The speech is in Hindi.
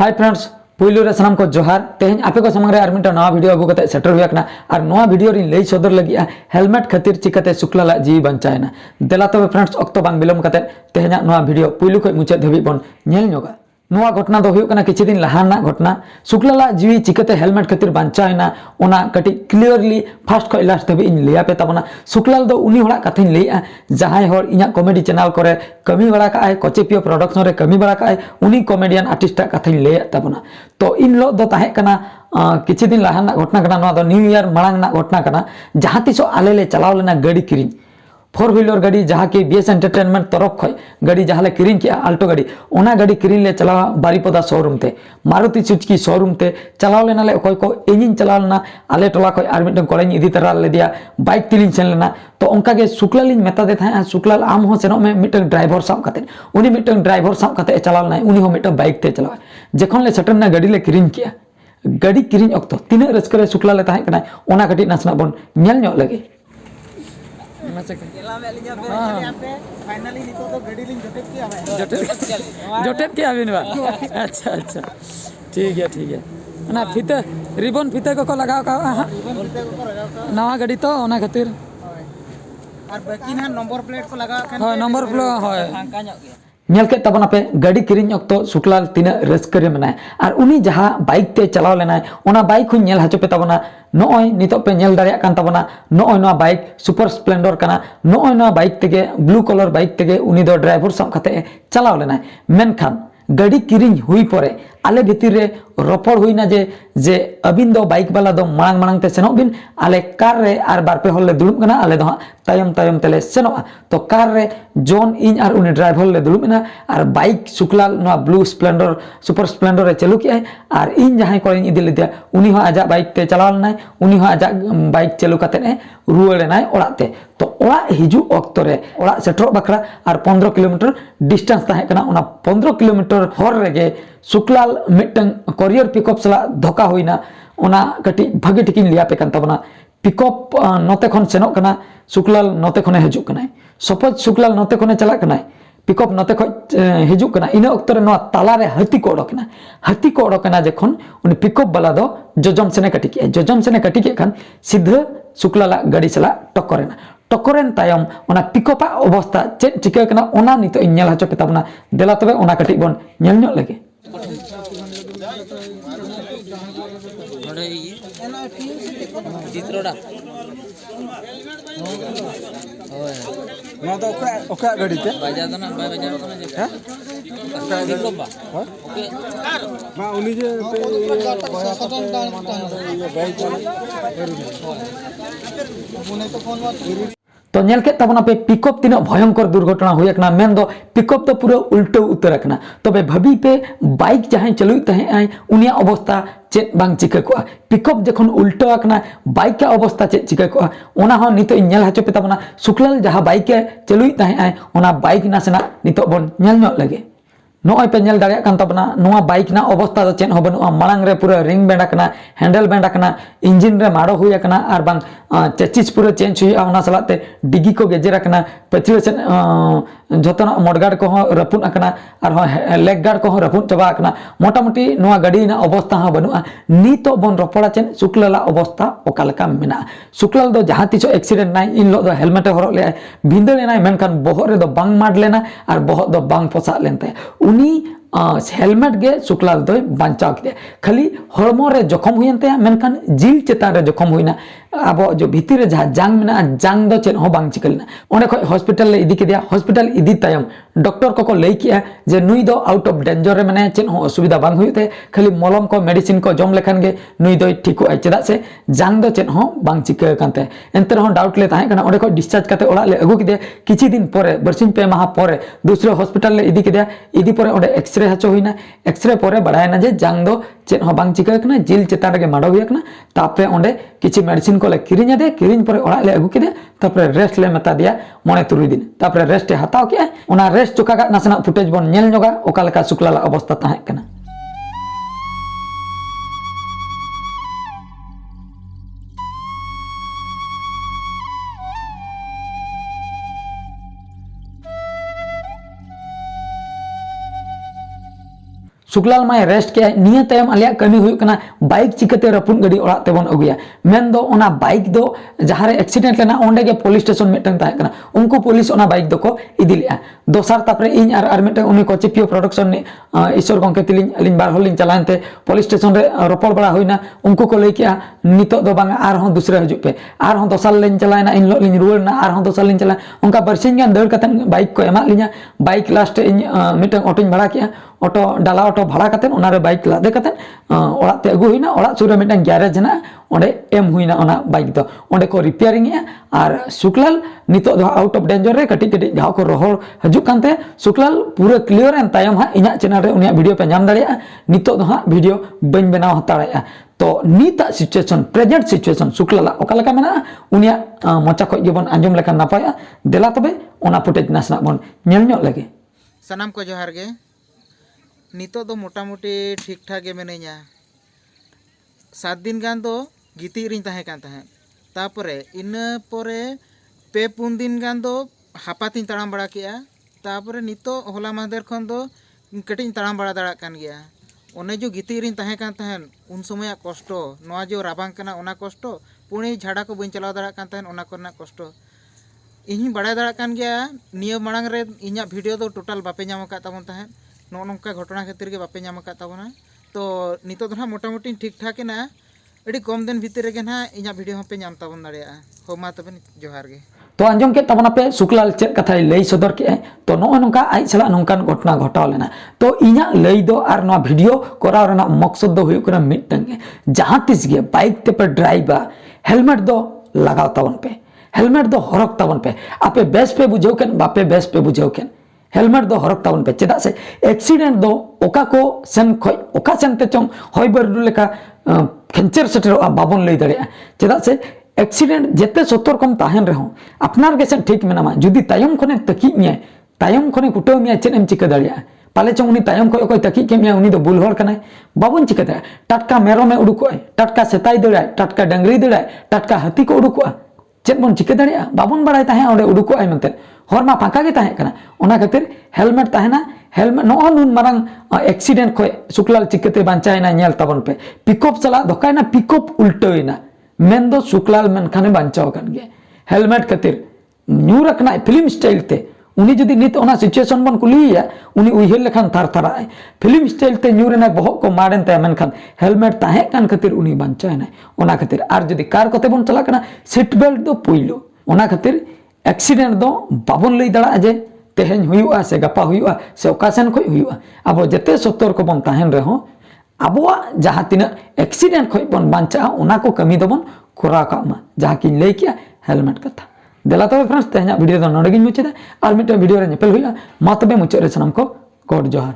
हाय फ्रेंड्स पुइलू रे सनाम को जोहार तेहन आपे को समंग रे आर मिटा नवा वीडियो अगु कते सेटर हुआ कना और नवा वीडियो री लई सदर लगी हेलमेट खातिर चिकाते शुक्ला ला जीवी बंचायना देला तबे फ्रेंड्स अक्तो बांग बिलम कते तेहना नवा वीडियो पुइलू खय मुचाद धबी बन नेल नोगा नवा घटना दो हुई किछि दिन लहाना घटना शुक्ला ला जीवी चिकाते हेलमेट खातिर बंचायना ओना कटि क्लियरली फास्ट खय लास्ट धबी इन लिया पे तबना शुक्ला दो उनी होड़ा कथिन लेया जहाय होड़ इना कॉमेडी चैनल करे कमी बड़ा का आय कोचेपियो प्रोडक्शन रे कमी बड़ा का आय उनी कॉमेडियन आर्टिस्ट कथिन लेया तबना तो इन लो दो ताहे कना किछि दिन लहाना घटना कना नवा दो न्यू ईयर मांग ना घटना कना जहां तिसो आले ले चलाव लेना गाड़ी किरिन 4 व्हीलर गाड़ी जहाँ की बीएस एंटरटेनमेंट तरफ खय गाड़ी जहाँ ले किरिन किया आल्टो गाड़ी ओना गाड़ी किरिन ले चलावा बारीपदा शोरूम ते मारुति सुजुकी शोरूम ते चलाव लेना ले कोई को इंजिन चलाव लेना आले टोला खय आर मिटन कॉलेज इदी तरा ले दिया बाइक तिलिन सेन लेना तो उनका के शुक्ला लिन मेता दे था शुक्ला आम हो सेनो में मिटन ड्राइवर साब काते उनी मिटन ड्राइवर साब काते चलाव ना उनी हो मिटन बाइक ते चलावा जखन ले सटन ना गाड़ी ले किरिन किया गाड़ी किरिन अक्तो तीन रस्कर शुक्ला ले ताहे कना ओना कटी नासना बन नेल ᱧᱚᱜ लगे जोटेट क्या अभी अच्छा अच्छा ठीक है ना फीते रिबन फीते को लगा नवा गाड़ी तो ओना खातिर और बाकी ना नंबर प्लेट को लगा हां नंबर प्लेट हां फांका ᱧᱚᱜ गया नेल के तबना पे गाड़ी किरिन अक्तो शुक्ला तीन रस्कर में और उनी जहां बाइक ते चलाव लेना ओना बाइक हुन नेल हाचो पे तबना नोय नितो पे नेल दारिया कान तबना नोय नो बाइक सुपर स्प्लेंडर काना नोय नो बाइक तेगे ब्लू कलर बाइक तेगे उनी दो ड्राइवर सब खाते चलाव लेना मेनखान गाड़ी किरिन हुई परे आले भितर रे रपड़ हुईना जे अबिन दो बाइक वाला दो मांग मांग ते सेनो बिन आले कार रे आर बार पे होले दुलुम कना आले दो तायम तायम तेले सेनो तो कार रे जोन इन आर उनी ड्राइवर ले दुलुम ना आर बाइक शुक्ला नो ब्लू स्प्लेंडर सुपर स्प्लेंडर रे चलू किया आर इन जहां को इन इदिल दिया उनी हो आजा बाइक ते चलाव ना उनी हो आजा बाइक चलू काते ने रुवाड़े ना ओड़ाते तो ओड़ा हिजु अक्तो रे ओड़ा shutter Bakhra are 15 kilometre distance ताहे कना ओना 15 किलोमीटर हर रेगे शुक्लाल मिटन कोरियर पिकअप सला धोका होइना ओना कटी भागे टिकिन लिया पे तबना पिकअप नोते खन सेनो कना शुक्लाल नोते खने हिजु कना सपोज शुक्लाल नोते खने चला कना पिकअप नोते ख हिजु कना इन अक्तरे नो ताला रे हाथी को ओडकना जखन उनी पिकअप वाला दो जोजम सेने कटी के खान सीधा शुक्लाला गाड़ी चला टक्करेन तायम ओना पिकअप अवस्था चेक चिका कना ओना नितो इनेल हाचो पे तबना देला तबे ओना कटी बन नेल ᱧᱚᱜ लगे चित्रोड़ा तो ओके गाड़ी ते बाजार तो ना बाजार तो ना जे पिकअप बा ओके मा उनी जे बाइक तो नेल के तबना पे पिकअप तीन भयंकर दुर्घटना हुई कना मेन दो पिकअप तो पूरा उल्टो उतर कना तबे भाभी पे बाइक जहां चलुई तहे आय उनिया अवस्था चेक बांग चिका को पिकअप जखन उल्टो कना बाइक के अवस्था चेक चिका को ओना हो नितो नेल हाचो पे तबना शुक्लाल जहां बाइक के चलुई तहे आय ओना बाइक नासना नितो बन नेल ᱧᱚᱜ लगे नोय पे नेल दाड़िया कान तबना नोआ बाइक ना अवस्था तो चेन हो बनुआ मांग रे पूरा रिंग बेंडा कना हैंडल बेंडा कना इंजिन रे मारो हुई कना आर बांग चेचिस पूरा चेंज हुई ओना सलाते डिगी को गेजेरा कना पछिले सेन जतना मडगार्ड को रपुन अकना आर लेग गार्ड को रपुन चबा अकना मोटा मोटी नोआ गाड़ी ना अवस्था हा बनुआ नीतो बन रपड़ा चेन शुक्लाला अवस्था ओकालका मेना शुक्लाल दो जहां तिसो एक्सीडेंट नाइ इन लो दो हेलमेट हरक ले भिंदल नाइ मेनखान बोहर रे दो बांग माड लेना आर बोहर दो बांग पोसा लेनते उनी हेलमेट गे शुक्लाल दो बांचाव के खाली हड़मो रे जखम हुईनते मेनखान जिल चेतान रे जखम हुईना अब जो भीतर रे जहां जांग मेना जांग दो चेन हो बांग चिकलना ओने खय हॉस्पिटल ले इदी के दिया हॉस्पिटल इदी तायम डॉक्टर को लई किया जे नुई दो आउट ऑफ डेंजर रे माने चेन हो असुविधा बांग हुईते खाली मलम को मेडिसिन को जम लेखान गे नुई दो ठीको आय चेदा से जांग दो चेन हो बांग चिका कानते एंतर हो डाउट ले ताहे कना ओने को डिस्चार्ज काते ओड़ा ले अगु के दिया किछि दिन परे बरसिन पे माह परे दूसरे हॉस्पिटल ले इदी के दिया इदी परे ओडे एक्सरे हाचो हुईना एक्सरे परे बडायना जे जांग दो चेन हो बांग चिका कना जिल चेतान रे माडो हुई कना तापरे ओंडे किछि मेडिसिन को ले किरिन दे किरिन परे ओड़ा ले अगु के दे तापरे रेस्ट ले मेता दिया मने तुरुई दिन तापरे रेस्ट हताव के ओना रेस्ट चुका का नासना फुटेज बन नेल ᱧᱚᱜᱟ ओकालका शुक्लाला अवस्था ताहे कना सुकलाल माय रेस्ट के निया तायम आलिया कमी हुई कना बाइक चिकते रपुन गड़ी ओड़ा तेबन अगुया मेन दो ओना बाइक दो जहां रे एक्सीडेंट लेना ओंडे के पुलिस स्टेशन मिटन ताहे कना उनको पुलिस ओना बाइक दो को इदी लिया दोसार तापरे इन आर मिटन उनी को चिपियो प्रोडक्शन ने ईश्वर गंके तिलिन अलिन बार होलिन चलानते पुलिस स्टेशन रे रोपड़ बड़ा होइना उनको को लैकिया नितो दो बांगा आर हों दूसरे हजू पे आर हों दोसार लेन चलायना इन लो लिन रुवरना आर हों दोसार लेन चला उनका बरसिन गान दौड़ कतन बाइक को एमा लिया बाइक लास्ट इन मिटन ऑटोइन भाड़ा किया ऑटो डाला ऑटो भाड़ा कतन ओनारे बाइक लादे कतन ओड़ाते अगु हुइना ओड़ा सुरे मिटन गैरेज ना ओंडे एम हुइना ओना बाइक दो ओंडे को रिपेयरिंग या आर सुकलाल नितो दो आउट ऑफ डेंजर रे कटी कटी जहां को रोहर हजू कानते सुकलाल पूरा क्लियर एन तायम हा इना चैनल रे उनिया वीडियो पे नाम दाड़िया नितो दो हा वीडियो बन बनाव हताड़ाया तो नीता सिचुएशन प्रेजेंट सिचुएशन सुकलाल ओका लका मेना उनिया मोचा खoj गेबन आंजम लेका नापाया देला तबे ओना फुटेज नासना बन नेल ᱧᱚᱜ लगे सनाम को जोहार गे नितो दो मोटामुटी ठीक ठाक गे मिनाइया 7 दिन गान दो गिती रिन ताहे कान ताहे तापरे इन परे पे 4 दिन गान दो हापातिन ताड़ाम बड़ा किया तापरे नितो होला माहदेर खन दो कटिन ताड़ाम बड़ा दाड़ा कान गया ओने जो गिती रिन ताहे कान ताहेन उन समय कष्टो नोआ जो राबांग कना ओना कष्टो पुणे झाड़ा को बइन चलाव दाड़ा कान ताहेन ओना करना कष्टो इन बड़ा दाड़ा कान गया निया मांग रे इना वीडियो दो टोटल बापे नाम का ताबन ताहेन नो नोंका घटना खातिर के बापे नाम का ताबना तो नितो दो मोटामुटी ठीक ठाक ना अड़ी कम दिन भीतर गे ना इना वीडियो पे नाम ताबन दाड़िया हो मा तबे जोहार गे तो आंजम के तबना पे सुकलाल चेक कथा लई सदर के तो नो नोंका आई सला नोंकान घटना घटाव लेना तो इना लई दो आर नो वीडियो कराव रेना मकसद दो हुई करा मिटंगे जहां तिस गे बाइक ते पे ड्राइवर हेलमेट दो लगाव तबन पे हेलमेट दो हरक तबन पे आपे बेस पे बुझाव केन बापे बेस पे बुझाव केन हेलमेट दो हरक तबन पे चेदा से एक्सीडेंट दो ओका को सेन खय ओका सेन ते चों होय बरदु लेका खेंचर सेटर बाबन लई दाड़िया चेदा से एक्सीडेंट जेते सतर्कम ताहेन रहो अपनार गेसेन ठीक मेनामा जुदी तायम खने तकी मिया तायम खने कुटाव मिया चेन एम चिका दाड़िया पाले चों उनी तायम खय ओकय तकी के मिया उनी दो बुल हर कनाय बाबन चिका दा टटका मेरो में उडुकोय टटका सेताय दड़ाय टटका डंगरी दड़ाय टटका हाथी को उडुकोआ चेद बन चिका दाड़िया बाबन बाड़ाय ताहे ओंडे उडुकोय मेनते हर मा फाका गे ताहे कना ओना खातिर हेलमेट ताहेना हेलमेट नो नुन मारंग एक्सीडेंट खय सुकलाल चिकते बांचायना नेल तबन पे पिकअप चला धोकायना पिकअप उल्टोयना मेन दो सुकलाल मेन खाने बांचाव कान गे हेलमेट खातिर न्यू रखना फिल्म स्टाइल ते उनी जदी नित ओना सिचुएशन बन कुलिया उनी उइहर लेखान थार थाराय फिल्म स्टाइल ते न्यू रेना बहक को मारेन ते मेन खान हेलमेट ताहे कान खातिर उनी बांचायना ओना खातिर आर जदी कार कोते बन चला कना सीट बेल्ट दो पुइलो ओना खातिर एक्सीडेंट दो बाबन लई दाड़ा जे तेहेन हुयुआ से गपा हुयुआ से ओकासन खय हुयुआ अब जते सतर्क बन ताहेन रहो आबोआ जहां तिना एक्सीडेंट खय बन बांचा ओना को कमी दबन कोरा कामा जहां कि लई किया हेलमेट कथा देला तबे फ्रेंड्स तेहना वीडियो दो नोडे गिन मुचेदा आर मिटे वीडियो रे नेपेल हुइया मा तबे मुचे रे सनम को गॉड जोहार।